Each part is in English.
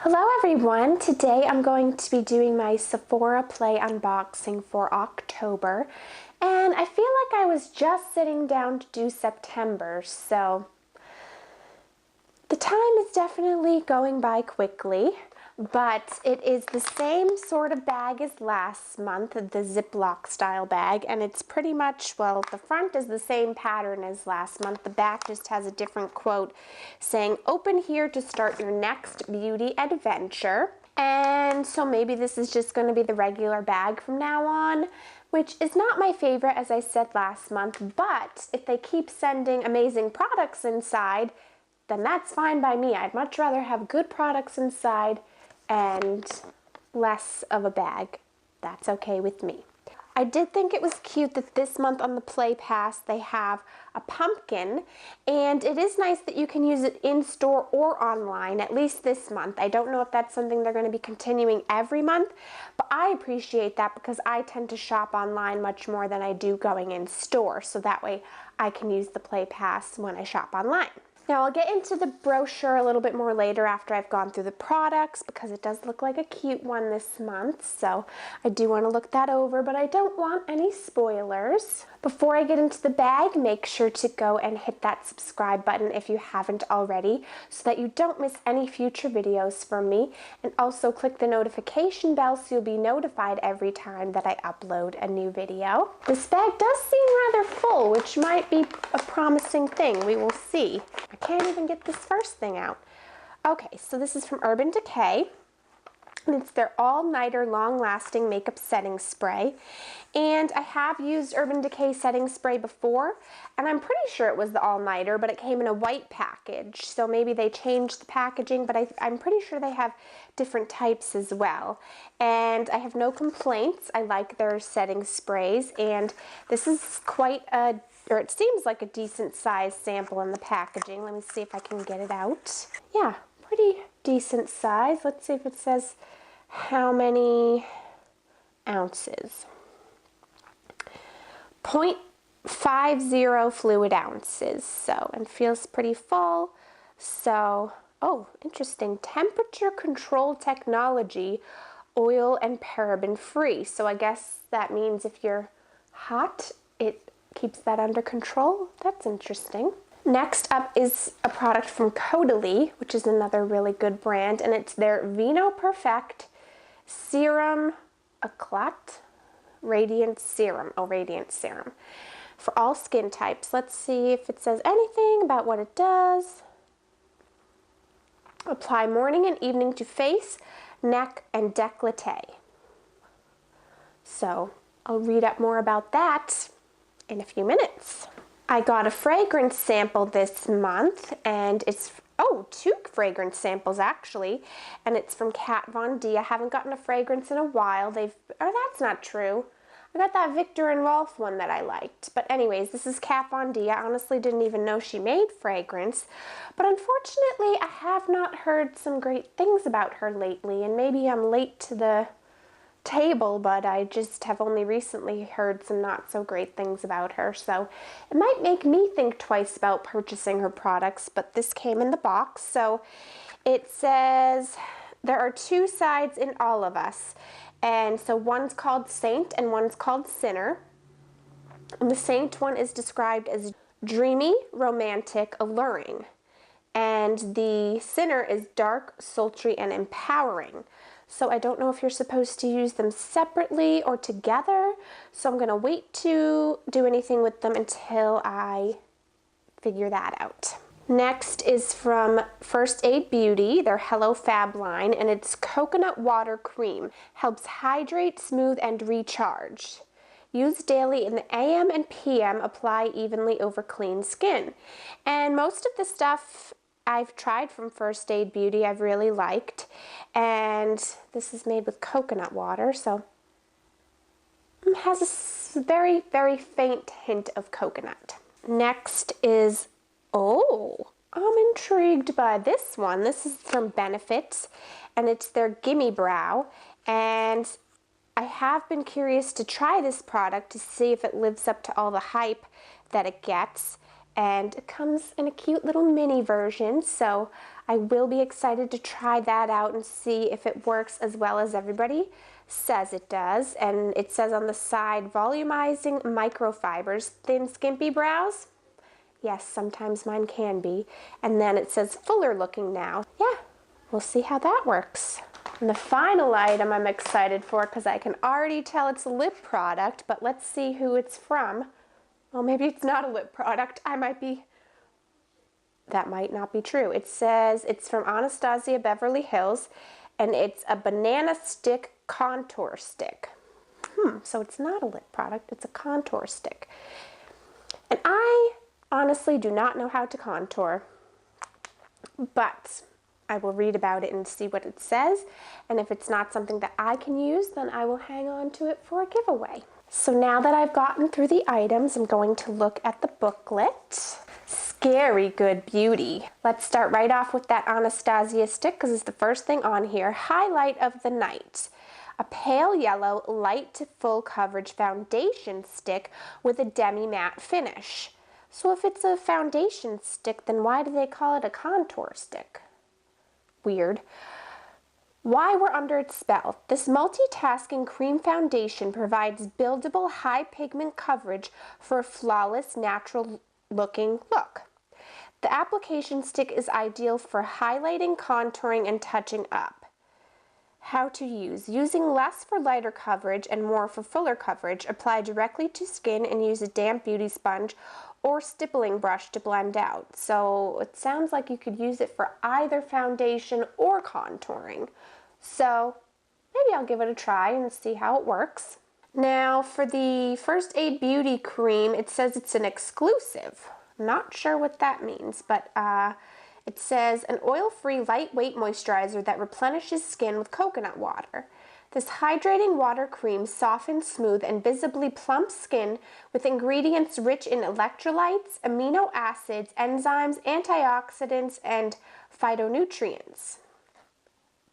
Hello everyone! Today I'm going to be doing my Sephora Play unboxing for October, and I feel like I was just sitting down to do September, so the time is definitely going by quickly, but it is the same sort of bag as last month, the Ziploc style bag, and it's pretty much, well, the front is the same pattern as last month. The back just has a different quote saying, "Open here to start your next beauty adventure." And so maybe this is just going to be the regular bag from now on, which is not my favorite, as I said last month, but if they keep sending amazing products inside, then that's fine by me. I'd much rather have good products inside and less of a bag. That's okay with me. I did think it was cute that this month on the Play Pass they have a pumpkin, and it is nice that you can use it in store or online, at least this month. I don't know if that's something they're going to be continuing every month, but I appreciate that because I tend to shop online much more than I do going in store, so that way I can use the Play Pass when I shop online. Now I'll get into the brochure a little bit more later after I've gone through the products because it does look like a cute one this month, so I do want to look that over, but I don't want any spoilers. Before I get into the bag, make sure to go and hit that subscribe button if you haven't already so that you don't miss any future videos from me, and also click the notification bell so you'll be notified every time that I upload a new video. This bag does seem rather full, which might be a promising thing. We will see. I can't even get this first thing out. Okay, so this is from Urban Decay, and it's their all-nighter long-lasting makeup setting spray. And I have used Urban Decay setting spray before, and I'm pretty sure it was the all-nighter, but it came in a white package, so maybe they changed the packaging, but I'm pretty sure they have different types as well. And I have no complaints. I like their setting sprays, and this is quite a, or it seems like a decent size sample in the packaging. Let me see if I can get it out. Yeah, pretty decent size. Let's see if it says how many ounces. 0.50 fluid ounces, so, and feels pretty full. So, oh, interesting. Temperature control technology, oil and paraben free. So I guess that means if you're hot, it keeps that under control. That's interesting. Next up is a product from Caudalie, which is another really good brand, and it's their Vino Perfect Serum Eclat Radiant Serum. Oh, Radiant Serum. For all skin types. Let's see if it says anything about what it does. Apply morning and evening to face, neck, and décolleté. So I'll read up more about that in a few minutes. I got a fragrance sample this month, and it's, oh, 2 fragrance samples actually, and it's from Kat Von D. I haven't gotten a fragrance in a while. That's not true. I got that Viktor and Rolf one that I liked. But anyways, this is Kat Von D. I honestly didn't even know she made fragrance, but unfortunately I have not heard some great things about her lately, and maybe I'm late to the table, but I just have only recently heard some not so great things about her, so it might make me think twice about purchasing her products. But this came in the box, so it says there are 2 sides in all of us, and so one's called Saint and one's called Sinner, and the Saint one is described as dreamy, romantic, alluring, and the Sinner is dark, sultry, and empowering. So I don't know if you're supposed to use them separately or together, so I'm going to wait to do anything with them until I figure that out. Next is from First Aid Beauty, their Hello Fab line, and it's Coconut Water Cream. Helps hydrate, smooth, and recharge. Use daily in the AM and PM, apply evenly over clean skin. And most of the stuff I've tried from First Aid Beauty I've really liked, and this is made with coconut water, so it has a very, very faint hint of coconut. Next is, oh, I'm intrigued by this one. This is from Benefit, and it's their Gimme Brow, and I have been curious to try this product to see if it lives up to all the hype that it gets. and it comes in a cute little mini version, so I will be excited to try that out and see if it works as well as everybody says it does. And it says on the side, volumizing microfibers, thin skimpy brows. Yes, sometimes mine can be. And then it says fuller looking now. Yeah, we'll see how that works. And the final item I'm excited for, because I can already tell it's a lip product, but let's see who it's from. Well, maybe it's not a lip product. That might not be true. It says it's from Anastasia Beverly Hills, and it's a banana stick contour stick. So it's not a lip product, it's a contour stick. And I honestly do not know how to contour, but I will read about it and see what it says. And if it's not something that I can use, then I will hang on to it for a giveaway. So now that I've gotten through the items, I'm going to look at the booklet. Scary good beauty. Let's start right off with that Anastasia stick because it's the first thing on here. Highlight of the night. A pale yellow, light to full coverage foundation stick with a demi-matte finish. So if it's a foundation stick, then why do they call it a contour stick? Weird. Why we're under its spell. This multitasking cream foundation provides buildable high pigment coverage for a flawless, natural looking look. The application stick is ideal for highlighting, contouring, and touching up. How to use. Using less for lighter coverage and more for fuller coverage, apply directly to skin and use a damp beauty sponge or stippling brush to blend out. So it sounds like you could use it for either foundation or contouring. So maybe I'll give it a try and see how it works. Now for the First Aid Beauty Cream, it says it's an exclusive. I'm not sure what that means, but it says an oil-free lightweight moisturizer that replenishes skin with coconut water. This hydrating water cream softens, smooth, and visibly plumps skin with ingredients rich in electrolytes, amino acids, enzymes, antioxidants, and phytonutrients.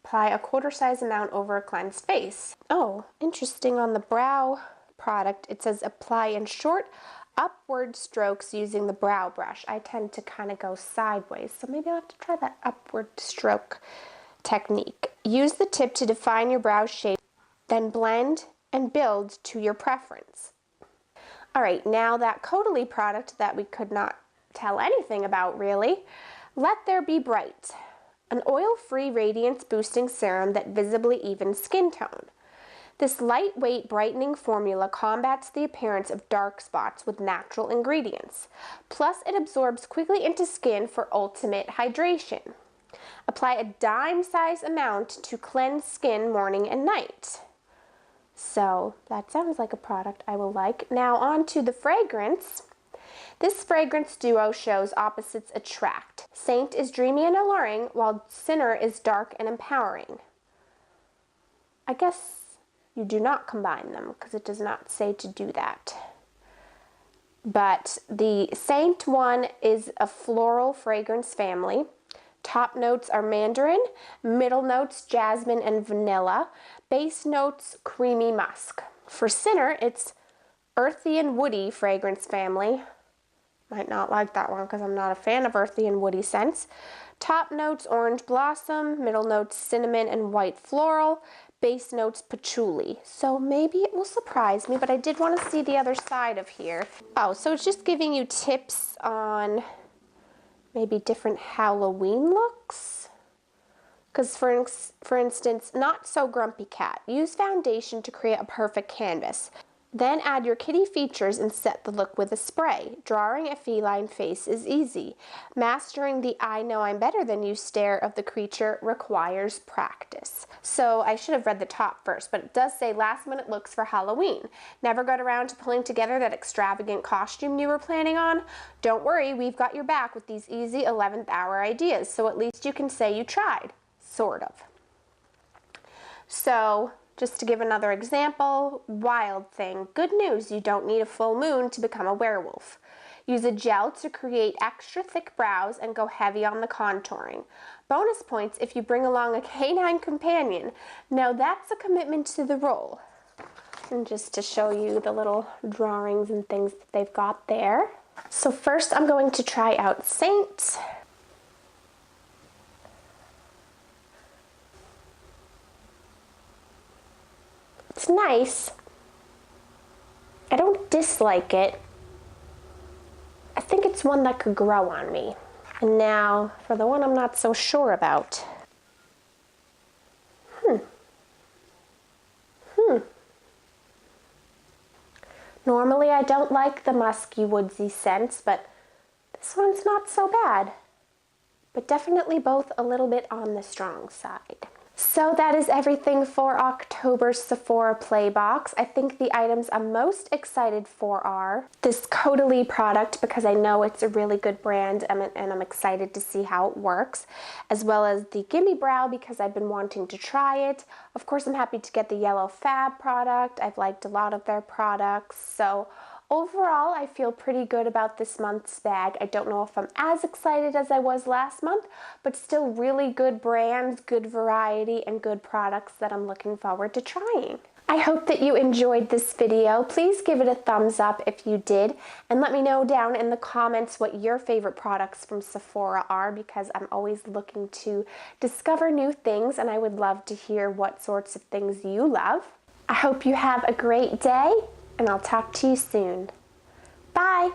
Apply a quarter-size amount over a cleansed face. Oh, interesting, on the brow product, it says apply in short, upward strokes using the brow brush. I tend to kind of go sideways, so maybe I'll have to try that upward stroke technique. Use the tip to define your brow shape, then blend and build to your preference. All right, now that Caudalie product that we could not tell anything about really, Let There Be Bright, an oil-free radiance boosting serum that visibly evens skin tone. This lightweight brightening formula combats the appearance of dark spots with natural ingredients. Plus, it absorbs quickly into skin for ultimate hydration. Apply a dime-size amount to cleanse skin morning and night. So that sounds like a product I will like. Now on to the fragrance. This fragrance duo shows opposites attract. Saint is dreamy and alluring, while Sinner is dark and empowering. I guess you do not combine them because it does not say to do that. But the Saint one is a floral fragrance family. Top notes are mandarin, middle notes jasmine and vanilla, base notes creamy musk. For Sinner, it's earthy and woody fragrance family. Might not like that one because I'm not a fan of earthy and woody scents. Top notes orange blossom, middle notes cinnamon and white floral, base notes patchouli. So maybe it will surprise me, but I did want to see the other side of here. Oh, so it's just giving you tips on maybe different Halloween looks. Because for instance, Not So Grumpy Cat. Use foundation to create a perfect canvas. Then add your kitty features and set the look with a spray. Drawing a feline face is easy. Mastering the I know I'm better than you stare of the creature requires practice. So I should have read the top first, but it does say last minute looks for Halloween. Never got around to pulling together that extravagant costume you were planning on? Don't worry, we've got your back with these easy 11th hour ideas, so at least you can say you tried. Sort of. So, just to give another example, Wild Thing. Good news, you don't need a full moon to become a werewolf. Use a gel to create extra thick brows and go heavy on the contouring. Bonus points if you bring along a canine companion. Now that's a commitment to the role. And just to show you the little drawings and things that they've got there. So first I'm going to try out Saint. It's nice. I don't dislike it. I think it's one that could grow on me. And now for the one I'm not so sure about. Normally I don't like the musky woodsy scents, but this one's not so bad. But definitely both a little bit on the strong side. So that is everything for October's Sephora Play Box. I think the items I'm most excited for are this Caudalie product, because I know it's a really good brand and I'm excited to see how it works, as well as the Gimme Brow because I've been wanting to try it. Of course, I'm happy to get the Yellow Fab product. I've liked a lot of their products. So overall, I feel pretty good about this month's bag. I don't know if I'm as excited as I was last month, but still really good brands, good variety, and good products that I'm looking forward to trying. I hope that you enjoyed this video. Please give it a thumbs up if you did, and let me know down in the comments what your favorite products from Sephora are, because I'm always looking to discover new things, and I would love to hear what sorts of things you love. I hope you have a great day, and I'll talk to you soon. Bye!